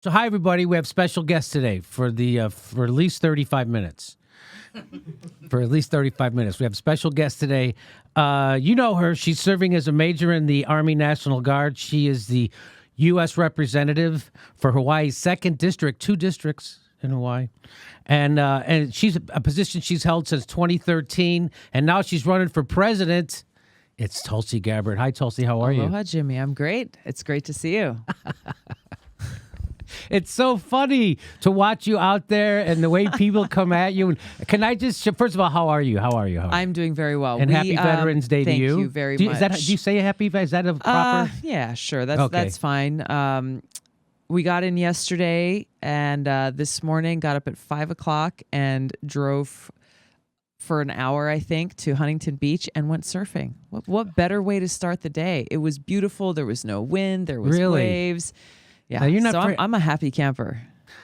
So, hi everybody. We have special guests today for at least 35 minutes. For at least 35 minutes, we have a special guest today. You know her. She's serving as a major in the Army National Guard. She is the U.S. representative for Hawaii's 2nd District, 2 districts in Hawaii, and she's a position she's held since 2013, and now she's running for president. It's Tulsi Gabbard. Hi, Tulsi. How are you? Aloha, Jimmy. I'm great. It's great to see you. It's so funny to watch you out there and the way people come at you. Can I just, first of all, how are you? I'm doing very well. And happy Veterans Day to you. Thank you very much. Do you say happy? Is that a proper? Yeah, sure. That's fine. We got in yesterday and this morning got up at 5 o'clock and drove for an hour, I think, to Huntington Beach and went surfing. What better way to start the day? It was beautiful. There was no wind. There was waves. Yeah, you're not I'm a happy camper.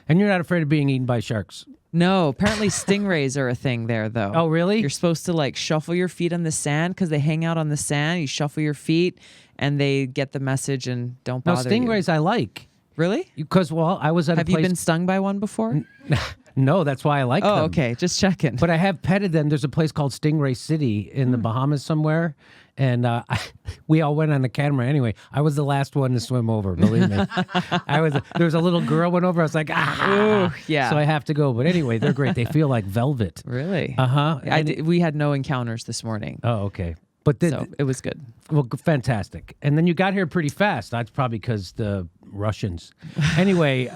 And you're not afraid of being eaten by sharks? No, apparently stingrays are a thing there, though. Oh, really? You're supposed to like shuffle your feet on the sand because they hang out on the sand. You shuffle your feet and they get the message and don't bother you. No, stingrays I like. Really? Because, well, I was at Have a place... you been stung by one before? No, that's why I like them. Oh, okay. Just checking. But I have petted them. There's a place called Stingray City in the Bahamas somewhere. And we all went on the camera. Anyway, I was the last one to swim over, believe me. There was a little girl went over. I was like, Ooh, yeah. So I have to go. But anyway, they're great. They feel like velvet. Really? Uh-huh. We had no encounters this morning. Oh, okay. But so it was good. Well, fantastic. And then you got here pretty fast. That's probably because the Russians. Anyway,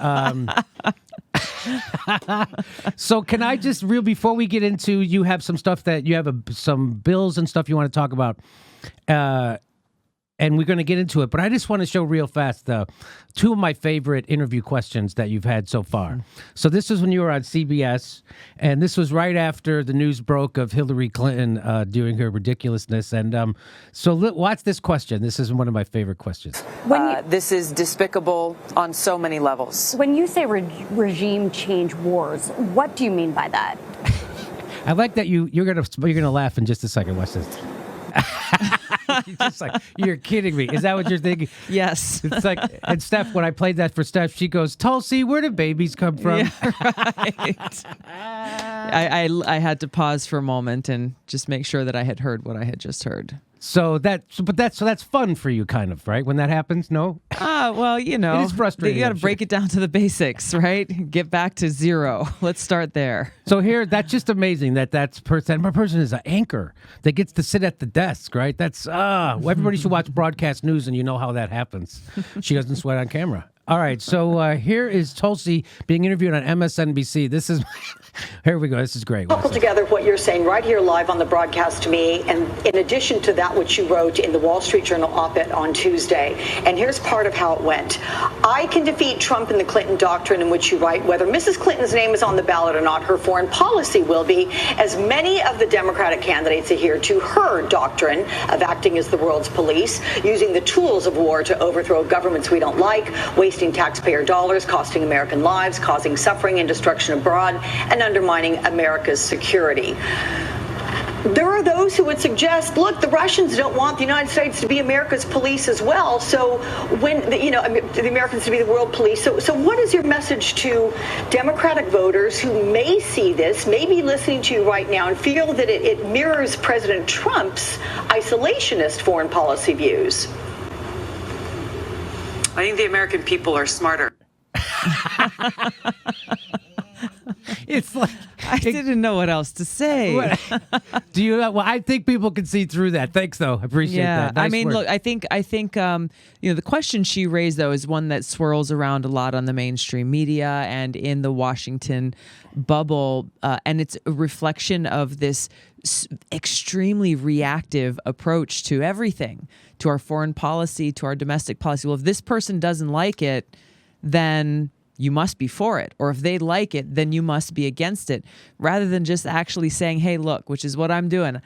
so can I just before we get into, you have some stuff that you have some bills and stuff you want to talk about, and we're going to get into it. But I just want to show real fast two of my favorite interview questions that you've had so far. So this is when you were on CBS, and this was right after the news broke of Hillary Clinton doing her ridiculousness. And so watch this question. This is one of my favorite questions. This is despicable on so many levels. When you say regime change wars, what do you mean by that? I like that you're gonna laugh in just a second. Watch this. Just like, you're kidding me. Is that what you're thinking? Yes. It's like, and Steph, when I played that for Steph, she goes, Tulsi, where do babies come from? Yeah, right. I had to pause for a moment and just make sure that I had heard what I had just heard. So that's fun for you, kind of, right? When that happens, no? Well, you know, it is frustrating. You got to break it down to the basics, right? Get back to zero. Let's start there. So here, that's just amazing that my person is an anchor that gets to sit at the desk, right? That's everybody should watch broadcast news, and you know how that happens. She doesn't sweat on camera. All right, so here is Tulsi being interviewed on MSNBC. Here we go. This is great. Couple together what you're saying right here live on the broadcast to me, and in addition to that, what you wrote in the Wall Street Journal op-ed on Tuesday. And here's part of how it went. I can defeat Trump and the Clinton doctrine, in which you write, whether Mrs. Clinton's name is on the ballot or not, her foreign policy will be, as many of the Democratic candidates adhere to her doctrine of acting as the world's police, using the tools of war to overthrow governments we don't like, wasting taxpayer dollars, costing American lives, causing suffering and destruction abroad, and undermining America's security. There are those who would suggest, look, the Russians don't want the United States to be America's police as well. So when, the Americans to be the world police. So what is your message to Democratic voters who may see this, may be listening to you right now and feel that it mirrors President Trump's isolationist foreign policy views? I think the American people are smarter. It's like I didn't know what else to say. Do you? Well, I think people can see through that. Thanks, though. I appreciate that. Nice I mean, work. look, I think the question she raised though is one that swirls around a lot on the mainstream media and in the Washington bubble, and it's a reflection of this extremely reactive approach to everything, to our foreign policy, to our domestic policy. Well, if this person doesn't like it, then you must be for it. Or if they like it, then you must be against it. Rather than just actually saying, hey, look, which is what I'm doing.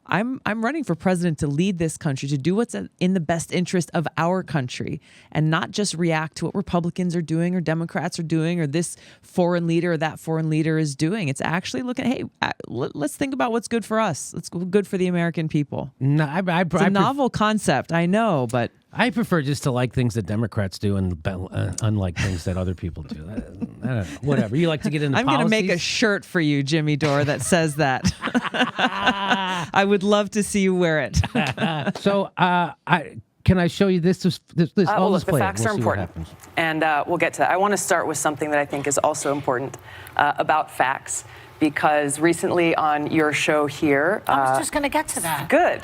I'm running for president to lead this country, to do what's in the best interest of our country, and not just react to what Republicans are doing or Democrats are doing or this foreign leader or that foreign leader is doing. It's actually looking, hey, let's think about what's good for us. Let's go good for the American people. No, it's a novel concept, I know, but I prefer just to like things that Democrats do and unlike things that other people do. I don't know. Whatever. You like to get into I'm going to make a policies? shirt for you, Jimmy Dore, that says that. I would love to see you wear it. So, can I show you this? This Well, I'll look, just the play it. facts We'll are see what important, happens. and we'll get to that. I want to start with something that I think is also important about facts, because recently on your show here... I was just going to get to that. Good.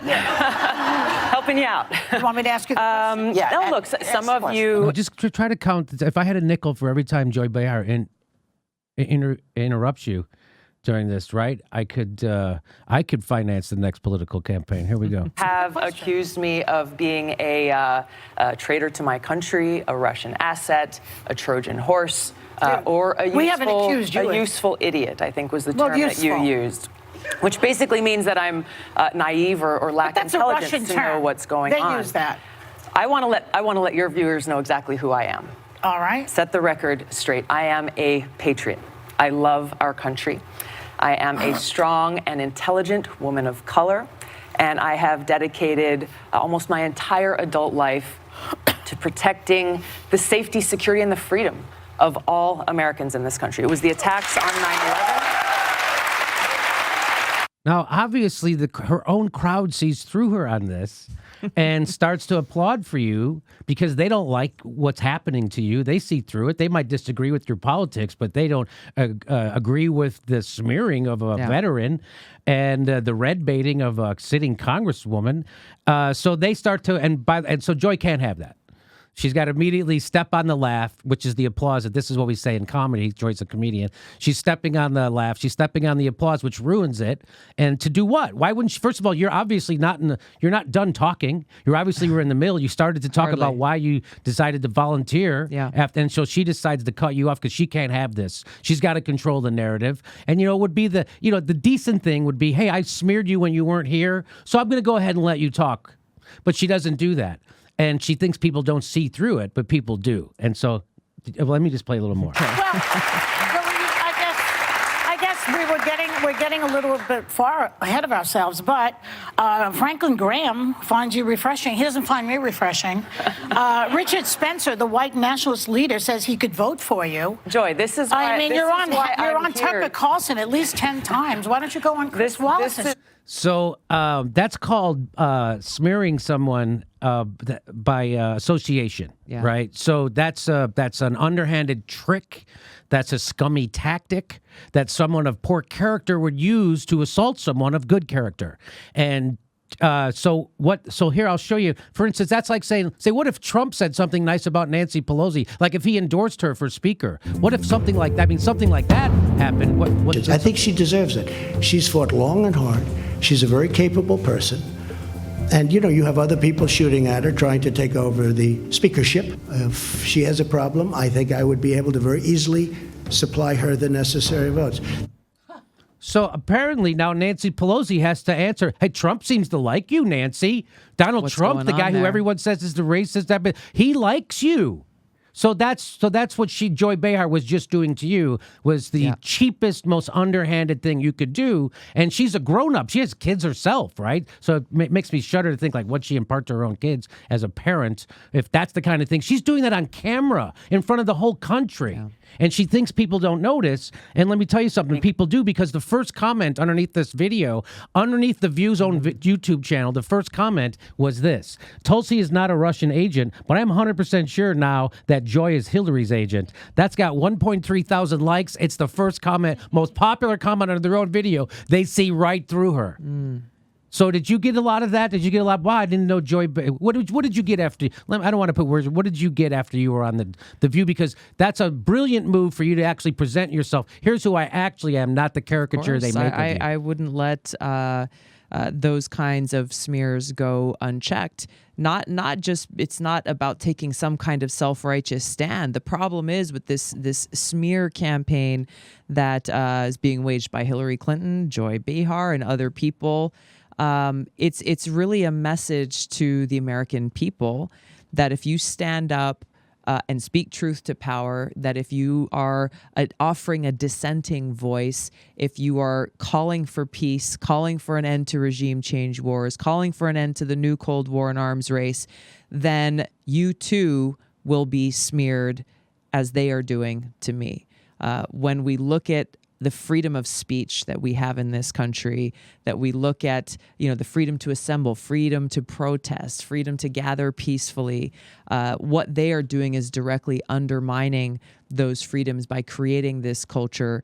Helping you out. You want me to ask you the question? No, look, some of you... No, just try to count. If I had a nickel for every time Joy Behar interrupts you during this, right? I could finance the next political campaign. Here we go. have accused me of being a traitor to my country, a Russian asset, a Trojan horse, or We haven't accused you a of- useful idiot, I think was the Well, term that you useful. used. Which basically means that I'm naive or lack That's a intelligence Russian to term. know what's going They on. use that. I want to let your viewers know exactly who I am. All right. Set the record straight. I am a patriot. I love our country. I am a strong and intelligent woman of color, and I have dedicated almost my entire adult life to protecting the safety, security, and the freedom of all Americans in this country. It was the attacks on 9/11. Now, obviously, her own crowd sees through her on this and starts to applaud for you because they don't like what's happening to you. They see through it. They might disagree with your politics, but they don't agree with the smearing of a veteran and the red baiting of a sitting congresswoman. So they start to, and so Joy can't have that. She's got to immediately step on the laugh, which is the applause. This is what we say in comedy. Joy's a comedian. She's stepping on the laugh. She's stepping on the applause, which ruins it. And to do what? Why wouldn't she? First of all, you're obviously you're not done talking. You're obviously were in the middle. You started to talk about why you decided to volunteer. Yeah. And so she decides to cut you off because she can't have this. She's got to control the narrative. And, it would be the decent thing would be, hey, I smeared you when you weren't here, so I'm going to go ahead and let you talk. But she doesn't do that. And she thinks people don't see through it, but people do. And so, let me just play a little more. Well, I guess we're getting a little bit far ahead of ourselves. But Franklin Graham finds you refreshing. He doesn't find me refreshing. Richard Spencer, the white nationalist leader, says he could vote for you. Joy, this is why. I mean, you're on I'm Tucker here. Carlson at least 10 times. Why don't you go on Chris Wallace? So that's called smearing someone by association, right? So that's an underhanded trick. That's a scummy tactic that someone of poor character would use to assault someone of good character. And so here I'll show you. For instance, that's like say, what if Trump said something nice about Nancy Pelosi? Like if he endorsed her for speaker? What if something like that? I mean, something like that happened. I think she deserves it. She's fought long and hard. She's a very capable person. And, you have other people shooting at her, trying to take over the speakership. If she has a problem, I think I would be able to very easily supply her the necessary votes. So apparently now Nancy Pelosi has to answer, hey, Trump seems to like you, Nancy. Donald What's Trump, going the guy on who there? everyone says is the racist, he likes you. So that's what Joy Behar was just doing to you, was the cheapest, most underhanded thing you could do. And she's a grown-up. She has kids herself, right? So it makes me shudder to think, like, what she impart to her own kids as a parent, if that's the kind of thing. She's doing that on camera in front of the whole country. Yeah. And she thinks people don't notice. And let me tell you something, people do, because the first comment underneath this video, underneath the View's own YouTube channel, the first comment was this: Tulsi is not a Russian agent, but I'm 100% sure now that Joy is Hillary's agent. That's got 1.3 thousand likes. It's the first comment, most popular comment on their own video. They see right through her. So did you get a lot of that? Did you get a lot? Wow, I didn't know Joy. What did you get after? I don't want to put words. What did you get after you were on the View? Because that's a brilliant move for you to actually present yourself. Here's who I actually am, not the caricature they make of you. I wouldn't let those kinds of smears go unchecked. Not just, it's not about taking some kind of self-righteous stand. The problem is with this smear campaign that is being waged by Hillary Clinton, Joy Behar, and other people. It's really a message to the American people that if you stand up and speak truth to power, that if you are offering a dissenting voice, if you are calling for peace, calling for an end to regime change wars, calling for an end to the new Cold War and arms race, then you too will be smeared as they are doing to me. When we look at the freedom of speech that we have in this country, that we look at, the freedom to assemble, freedom to protest, freedom to gather peacefully, what they are doing is directly undermining those freedoms by creating this culture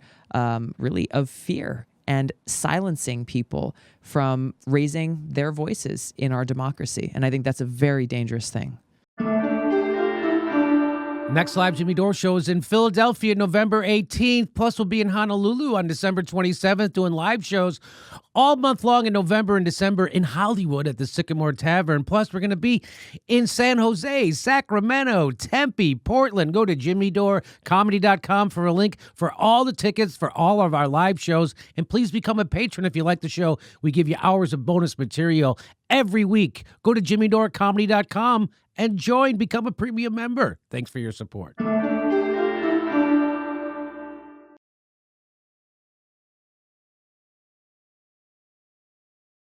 really of fear and silencing people from raising their voices in our democracy. And I think that's a very dangerous thing. Next live Jimmy Dore show is in Philadelphia, November 18th. Plus, we'll be in Honolulu on December 27th doing live shows all month long in November and December in Hollywood at the Sycamore Tavern. Plus, we're going to be in San Jose, Sacramento, Tempe, Portland. Go to jimmydorecomedy.com for a link for all the tickets for all of our live shows. And please become a patron if you like the show. We give you hours of bonus material every week. Go to jimmydorecomedy.com and become a premium member. Thanks for your support.